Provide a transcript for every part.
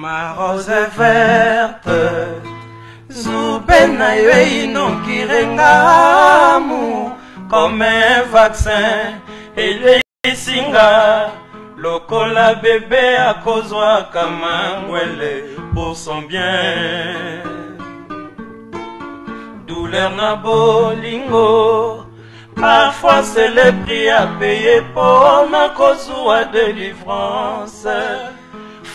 Ma rose est verte, Zoubena yoino qui rengamu comme un vaccin. Et les singa, lokola bébé à kozwa kamangwele pour son bien. Douleur na bolingo, parfois c'est le prix à payer pour ma kozwa délivrance.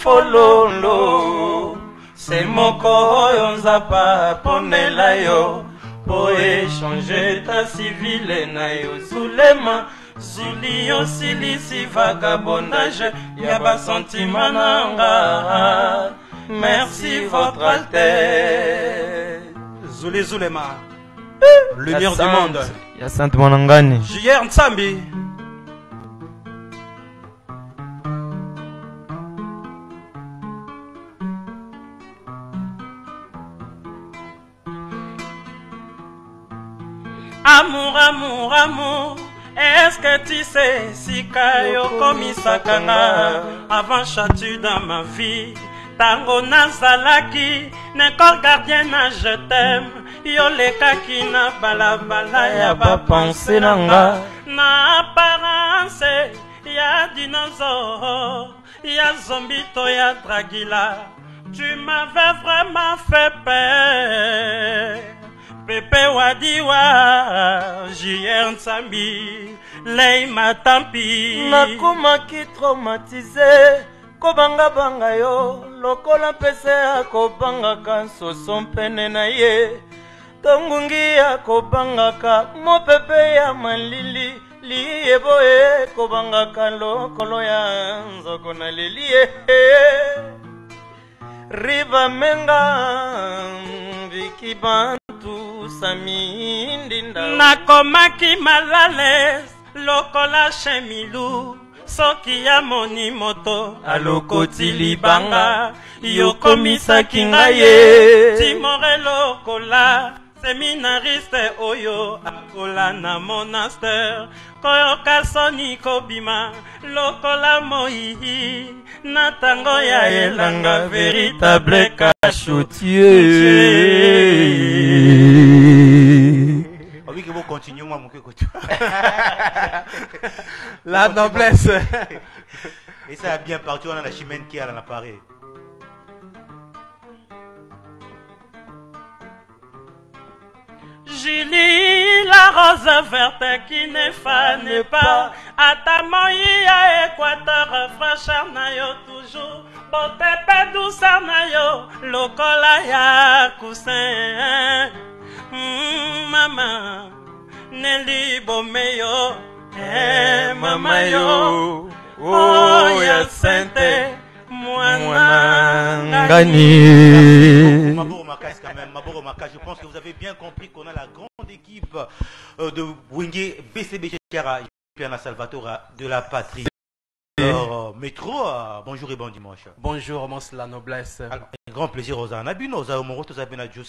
Fololo, c'est mon corps, on zapa ponela yo, pour échanger ta civile na yo soulema. Zulio silisi vagabondage, yaba sentiment nanga. Merci votre Altesse. Zuli Zulema, lumière du monde. Ya Sainte Monangani. JR Nsambi. Amour, amour, amour. Est-ce que tu sais si Kayo komisakanga avant chatu dans ma vie? Tango nazalaki, n'encore gardien na je t'aime. Yo lekaki na balabala ya ba pensé nanga. Na apparence ya dinosaure, ya zombito ya dragila. Tu m'avais vraiment fait peur. Pepe wadiwa, JR Nsambi, Leima Tampi. Nakumaki traumatisé, kobanga banga yo, lokola pese akobanga kansoso mpene na ye. Tongungi akobanga ka, mopepe ya malili, liyeboe kobanga ka lokolo ya nzoko na lilie. Riva menga, Viki Bantu, Sami Ndinda. Nakomaki malales, lokola chemilu. Soki ya moni moto, alokoti libanga. Yokomisaki ngaye, Timore lokola. Séminariste oyo, akola na monastère. Koyoka soni kobima, lokola moihi. Natango ya elanga, véritable cachotier. Oui, que vous continuez, moi, mon coco. La noblesse. Et ça a bien parti, on a la chimène qui a dans l'appareil. Julie, la rose verte qui ne fane pas. Atamoyi à Équateur, fraîcheur na yo toujours. Botepe douceur na yo, lokola ya coussin. Mama, Nelly Bomeyo, mama yo. Oh ya Sainte, Mwana Ngani. Maboro Makas quand même, Maboro Makas, je pense que vous avez bien compris qu'on a la grande équipe de Wingé BCB Chiara, Piana Salvatore de la patrie. Alors, Métro, bonjour et bon dimanche. Bonjour, la noblesse. Alors, un grand plaisir aux Anabunos, aux Morotos, aux Abenadjous.